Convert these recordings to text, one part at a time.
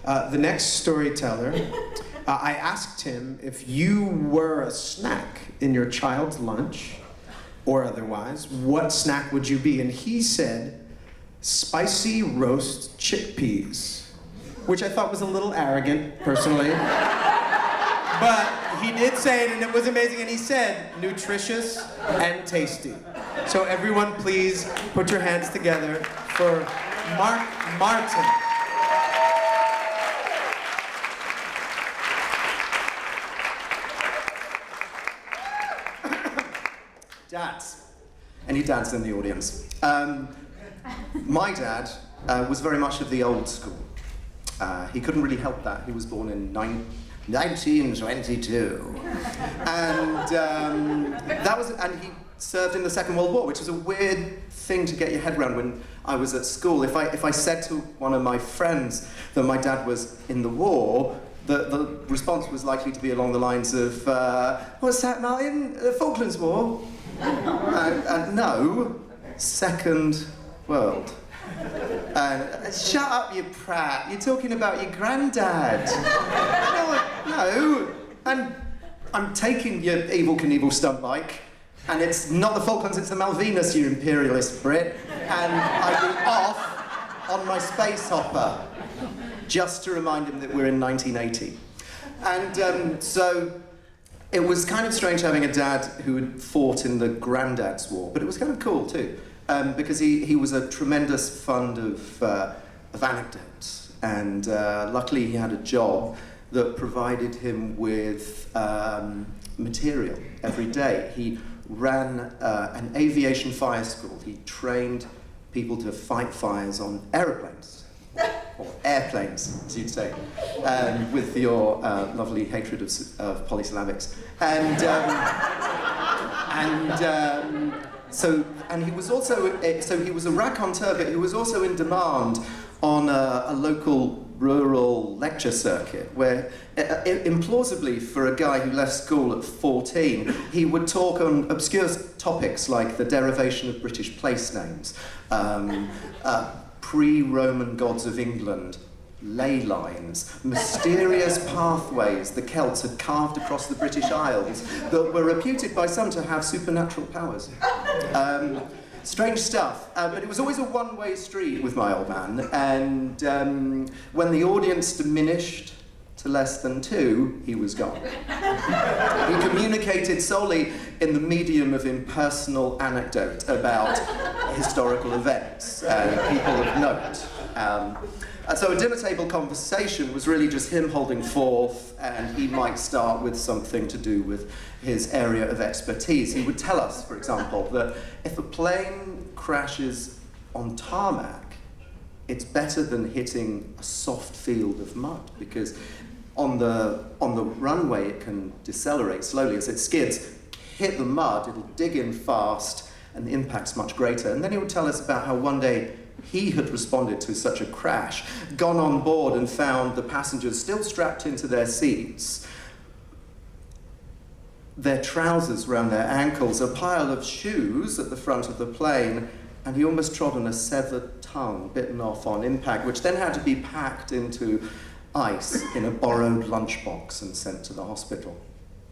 The next storyteller, I asked him if you were a snack in your child's lunch, or otherwise, what snack would you be? And he said, spicy roast chickpeas, which I thought was a little arrogant, personally. But he did say it, and it was amazing, and he said, nutritious and tasty. So everyone, please put your hands together for Mark Martin. Dads. Any dads in the audience? My dad was very much of the old school. He couldn't really help that. He was born in 1922. And he served in the Second World War, which is a weird thing to get your head around when I was at school. If I said to one of my friends that my dad was in the war, the response was likely to be along the lines of, what's that, Martin? The Falklands War? No, Second World. Shut up, you prat. You're talking about your granddad. No. And I'm taking your Evel Knievel stunt bike, and it's not the Falklands, it's the Malvinas, you imperialist Brit. And I'll be off on my space hopper, just to remind him that we're in 1980. And so it was kind of strange having a dad who had fought in the Grandad's War, but it was kind of cool too, because he was a tremendous fond of anecdotes, and luckily he had a job that provided him with material every day. He ran an aviation fire school. He trained people to fight fires on aeroplanes. Or airplanes, as you'd say, with your lovely hatred of polysyllabics. And he was also he was a raconteur, but he was also in demand on a local rural lecture circuit, where implausibly for a guy who left school at 14, he would talk on obscure topics like the derivation of British place names, pre-Roman gods of England, ley lines, mysterious pathways the Celts had carved across the British Isles that were reputed by some to have supernatural powers. Strange stuff, but it was always a one-way street with my old man, and when the audience diminished to less than 2, he was gone. He communicated solely in the medium of impersonal anecdote about historical events and people of note. And so a dinner table conversation was really just him holding forth, and he might start with something to do with his area of expertise. He would tell us, for example, that if a plane crashes on tarmac, it's better than hitting a soft field of mud, because on the runway it can decelerate slowly as it skids, hit the mud, it'll dig in fast, and the impact's much greater. And then he would tell us about how one day he had responded to such a crash, gone on board and found the passengers still strapped into their seats, their trousers round their ankles, a pile of shoes at the front of the plane, and he almost trod on a severed tongue bitten off on impact, which then had to be packed into ice in a borrowed lunchbox and sent to the hospital.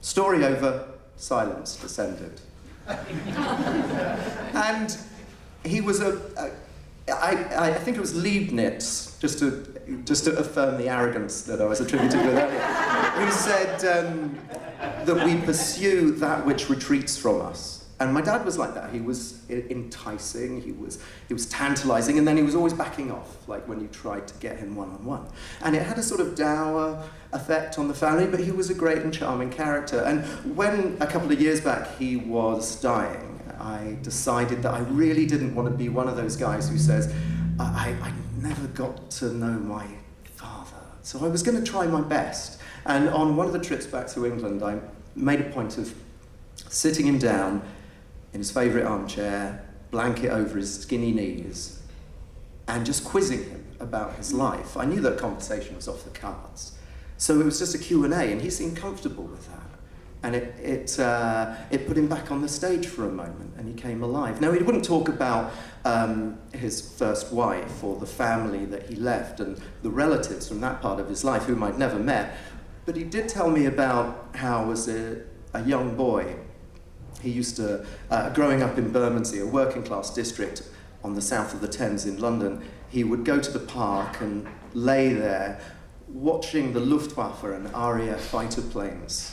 Story over, silence descended. And he was I think it was Leibniz, just to affirm the arrogance that I was attributed with earlier, who said that we pursue that which retreats from us. And my dad was like that. He was enticing, he was tantalizing, and then he was always backing off, like when you tried to get him one-on-one. And it had a sort of dour effect on the family, but he was a great and charming character. And when, a couple of years back, he was dying, I decided that I really didn't want to be one of those guys who says, I never got to know my father. So I was going to try my best. And on one of the trips back to England, I made a point of sitting him down in his favourite armchair, blanket over his skinny knees, and just quizzing him about his life. I knew that conversation was off the cards. So it was just a Q&A, and he seemed comfortable with that. And it put him back on the stage for a moment, and he came alive. Now, he wouldn't talk about his first wife or the family that he left and the relatives from that part of his life whom I'd never met, but he did tell me about how, as a young boy, he used to, growing up in Bermondsey, a working class district on the south of the Thames in London, he would go to the park and lay there watching the Luftwaffe and RAF fighter planes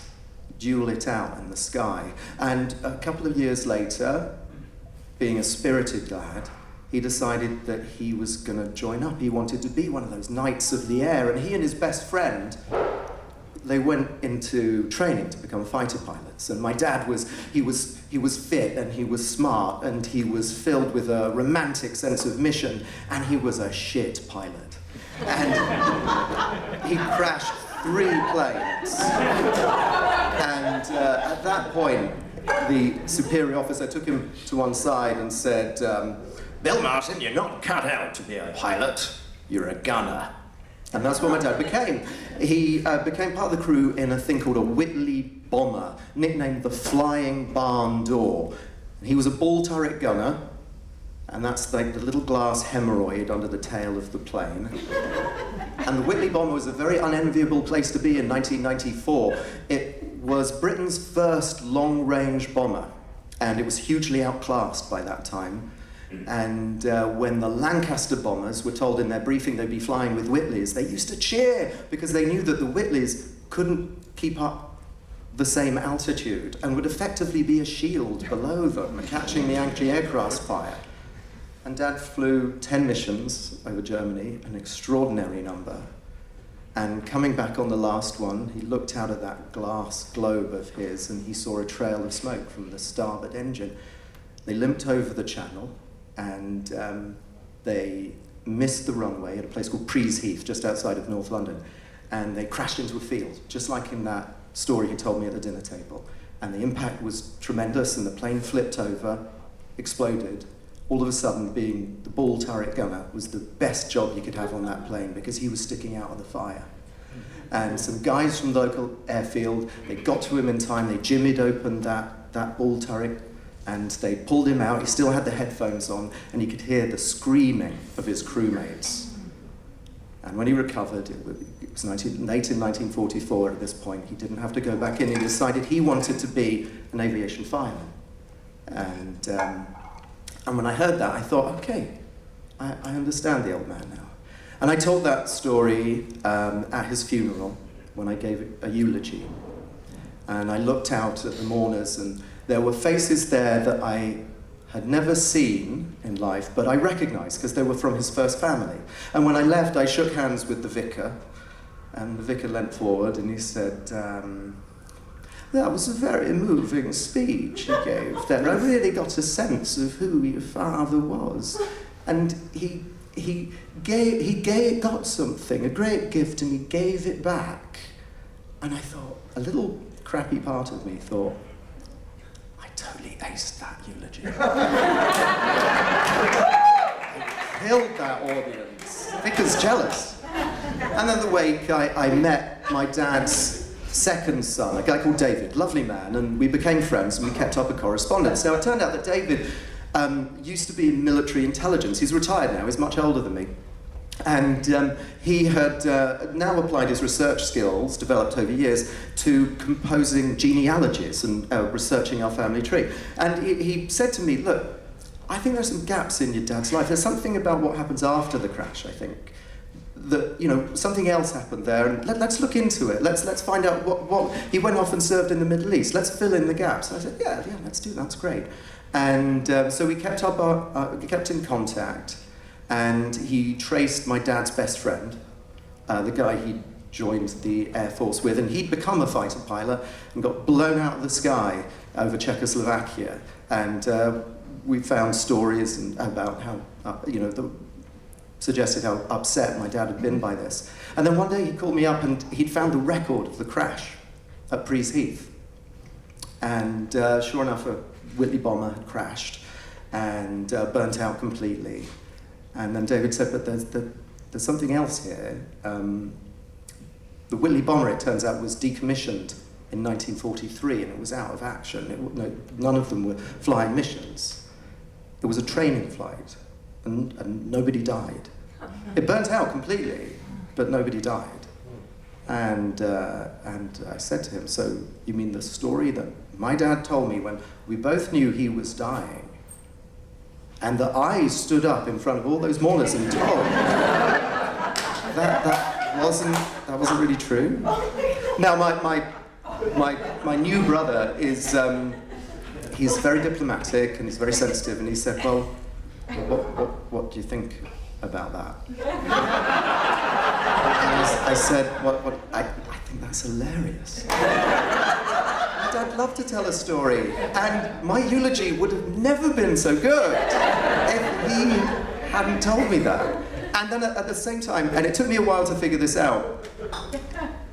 duel it out in the sky. And a couple of years later, being a spirited lad, he decided that he was going to join up. He wanted to be one of those knights of the air, and he and his best friend, they went into training to become fighter pilots. And my dad was fit, and he was smart, and he was filled with a romantic sense of mission, and he was a shit pilot. And he crashed 3 planes. And at that point, the superior officer took him to one side and said, Bill Martin, you're not cut out to be a pilot, you're a gunner. And that's what my dad became. He became part of the crew in a thing called a Whitley bomber, nicknamed the Flying Barn Door. He was a ball turret gunner, and that's like the little glass hemorrhoid under the tail of the plane. And the Whitley bomber was a very unenviable place to be in 1994. It was Britain's first long-range bomber, and it was hugely outclassed by that time. And when the Lancaster bombers were told in their briefing they'd be flying with Whitleys, they used to cheer because they knew that the Whitleys couldn't keep up the same altitude and would effectively be a shield below them, catching the anti-aircraft fire. And Dad flew 10 missions over Germany, an extraordinary number. And coming back on the last one, he looked out of that glass globe of his and he saw a trail of smoke from the starboard engine. They limped over the channel, and they missed the runway at a place called Prees Heath, just outside of North London, and they crashed into a field, just like in that story he told me at the dinner table. And the impact was tremendous, and the plane flipped over, exploded. All of a sudden, being the ball turret gunner was the best job you could have on that plane because he was sticking out of the fire. And some guys from the local airfield, they got to him in time, they jimmied open that ball turret, and they pulled him out. He still had the headphones on, and he could hear the screaming of his crewmates. And when he recovered, it was late in 1944 at this point, he didn't have to go back in. He decided he wanted to be an aviation fireman. And when I heard that, I thought, okay, I understand the old man now. And I told that story at his funeral when I gave a eulogy. And I looked out at the mourners, and there were faces there that I had never seen in life, but I recognized because they were from his first family. And when I left, I shook hands with the vicar, and the vicar leant forward and he said, that was a very moving speech he gave then. I really got a sense of who your father was. And he got something, a great gift, and he gave it back. And I thought, a little crappy part of me thought, I totally aced that eulogy. I killed that audience. Vicar's jealous. And in the wake, I met my dad's second son, a guy called David, lovely man, and we became friends and we kept up a correspondence. Now, it turned out that David used to be in military intelligence. He's retired now, he's much older than me. And he had now applied his research skills, developed over years, to composing genealogies and researching our family tree. And he said to me, look, I think there's some gaps in your dad's life. There's something about what happens after the crash, I think. That, you know, something else happened there, and let's look into it. Let's find out what he went off and served in the Middle East. Let's fill in the gaps. And I said, yeah, let's do that. That's great. And so we kept in contact, and he traced my dad's best friend, the guy he joined the Air Force with, and he'd become a fighter pilot and got blown out of the sky over Czechoslovakia. And we found stories about how, suggested how upset my dad had been by this. And then one day he called me up and he'd found the record of the crash at Prees Heath. And sure enough, a Whitley bomber had crashed and burnt out completely. And then David said, but there's something else here. The Whitley bomber, it turns out, was decommissioned in 1943, and it was out of action. None of them were flying missions. It was a training flight, and nobody died. It burnt out completely, but nobody died. And I said to him, so you mean the story that my dad told me when we both knew he was dying, and that I stood up in front of all those mourners and told that wasn't really true? Now my new brother is he's very diplomatic and he's very sensitive, and he said, well, what do you think about that? And I said, I think that's hilarious. I'd love to tell a story, and my eulogy would have never been so good if he hadn't told me that. And then at the same time, and it took me a while to figure this out,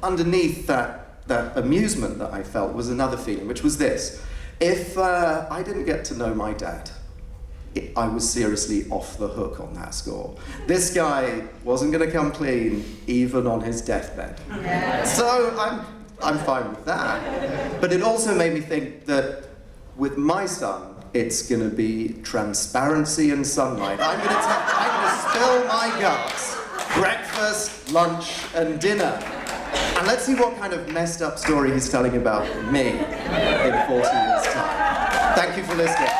underneath that amusement that I felt was another feeling, which was this. If I didn't get to know my dad, I was seriously off the hook on that score. This guy wasn't going to come clean even on his deathbed. So I'm fine with that. But it also made me think that with my son, it's going to be transparency and sunlight. I'm going to spill my guts, breakfast, lunch, and dinner. And let's see what kind of messed up story he's telling about me in 40 years' time. Thank you for listening.